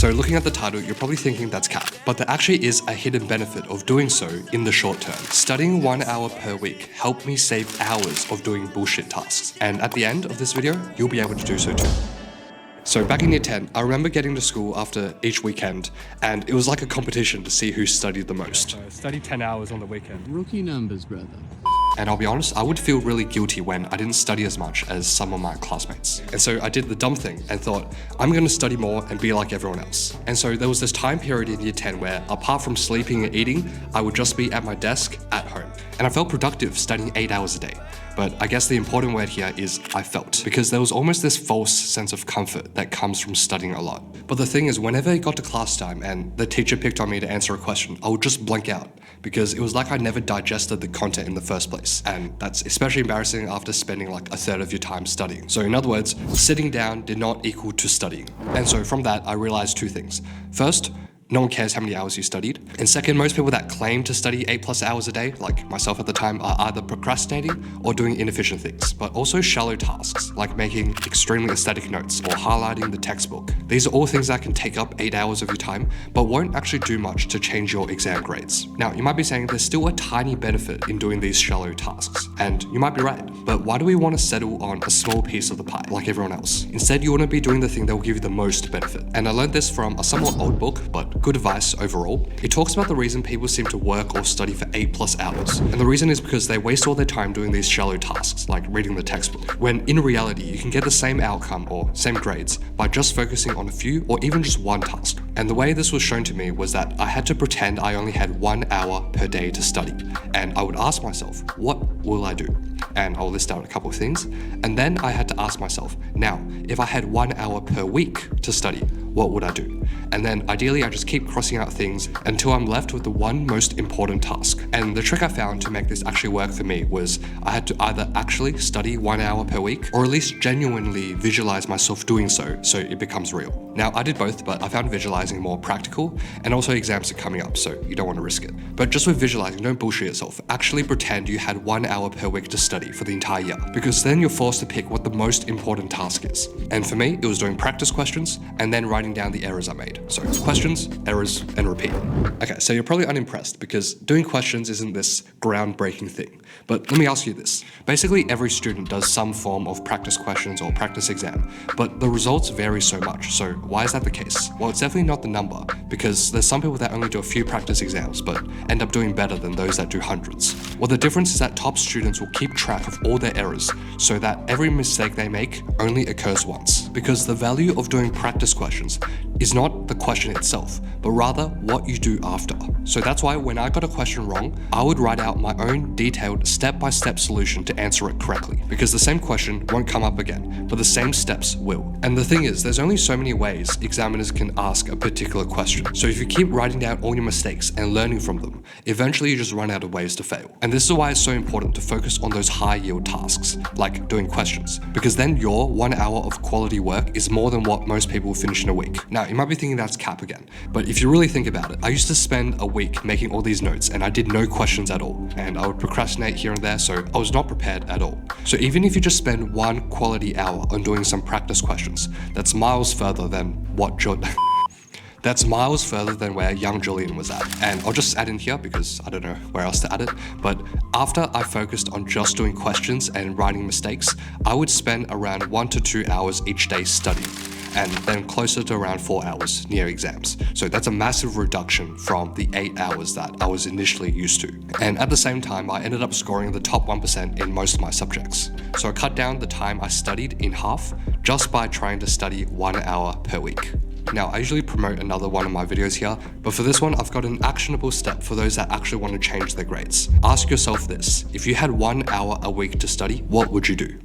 So looking at the title, you're probably thinking that's cap, but there actually is a hidden benefit of doing so in the short term. Studying 1 hour per week helped me save hours of doing bullshit tasks. And at the end of this video, you'll be able to do so too. So back in year 10, I remember getting to school after each weekend, and it was like a competition to see who studied the most. So study 10 hours on the weekend. Rookie numbers, brother. And I'll be honest, I would feel really guilty when I didn't study as much as some of my classmates. And so I did the dumb thing and thought, I'm going to study more and be like everyone else. And so there was this time period in year 10 where, apart from sleeping and eating, I would just be at my desk at home. And I felt productive studying 8 hours a day. But I guess the important word here is I felt, because there was almost this false sense of comfort that comes from studying a lot. But the thing is, whenever it got to class time and the teacher picked on me to answer a question, I would just blank out, because it was like I never digested the content in the first place. And that's especially embarrassing after spending like a third of your time studying. So in other words, sitting down did not equal to studying. And so from that, I realized two things. First, no one cares how many hours you studied. And second, most people that claim to study 8+ hours a day, like myself at the time, are either procrastinating or doing inefficient things, but also shallow tasks, like making extremely aesthetic notes or highlighting the textbook. These are all things that can take up 8 hours of your time, but won't actually do much to change your exam grades. Now, you might be saying there's still a tiny benefit in doing these shallow tasks, and you might be right, but why do we want to settle on a small piece of the pie, like everyone else? Instead, you want to be doing the thing that will give you the most benefit. And I learned this from a somewhat old book, but good advice overall. It talks about the reason people seem to work or study for 8+ hours. And the reason is because they waste all their time doing these shallow tasks, like reading the textbook, when in reality, you can get the same outcome or same grades by just focusing on a few or even just one task. And the way this was shown to me was that I had to pretend I only had 1 hour per day to study. And I would ask myself, what will I do? And I'll list out a couple of things. And then I had to ask myself, now, if I had 1 hour per week to study, what would I do? And then ideally I just keep crossing out things until I'm left with the one most important task. And the trick I found to make this actually work for me was I had to either actually study 1 hour per week or at least genuinely visualize myself doing so it becomes real. Now I did both, but I found visualizing more practical, and also exams are coming up, so you don't want to risk it. But just with visualizing, don't bullshit yourself. Actually pretend you had 1 hour per week to study for the entire year, because then you're forced to pick what the most important task is. And for me, it was doing practice questions and then writing down the errors I made. So questions, errors, and repeat. Okay, so you're probably unimpressed because doing questions isn't this groundbreaking thing. But let me ask you this. Basically, every student does some form of practice questions or practice exam, but the results vary so much. So why is that the case? Well, it's definitely not the number, because there's some people that only do a few practice exams, but end up doing better than those that do hundreds. Well, the difference is that top students will keep track of all their errors so that every mistake they make only occurs once. Because the value of doing practice questions is not the question itself, but rather what you do after. So that's why when I got a question wrong, I would write out my own detailed step-by-step solution to answer it correctly, because the same question won't come up again, but the same steps will. And the thing is, there's only so many ways examiners can ask a particular question. So if you keep writing down all your mistakes and learning from them, eventually you just run out of ways to fail. And this is why it's so important to focus on those high-yield tasks, like doing questions, because then your 1 hour of quality work is more than what most people finish in a week. Now, you might be thinking that's cap again, but if you really think about it, I used to spend a week making all these notes and I did no questions at all, and I would procrastinate here and there, so I was not prepared at all. So even if you just spend 1 quality hour on doing some practice questions, that's miles further than That's miles further than where young Julian was at. And I'll just add in here because I don't know where else to add it. But after I focused on just doing questions and writing mistakes, I would spend around 1 to 2 hours each day studying, and then closer to around 4 hours near exams. So that's a massive reduction from the 8 hours that I was initially used to. And at the same time, I ended up scoring the top 1% in most of my subjects. So I cut down the time I studied in half just by trying to study 1 hour per week. Now, I usually promote another one of my videos here, but for this one, I've got an actionable step for those that actually want to change their grades. Ask yourself this: if you had 1 hour a week to study, what would you do?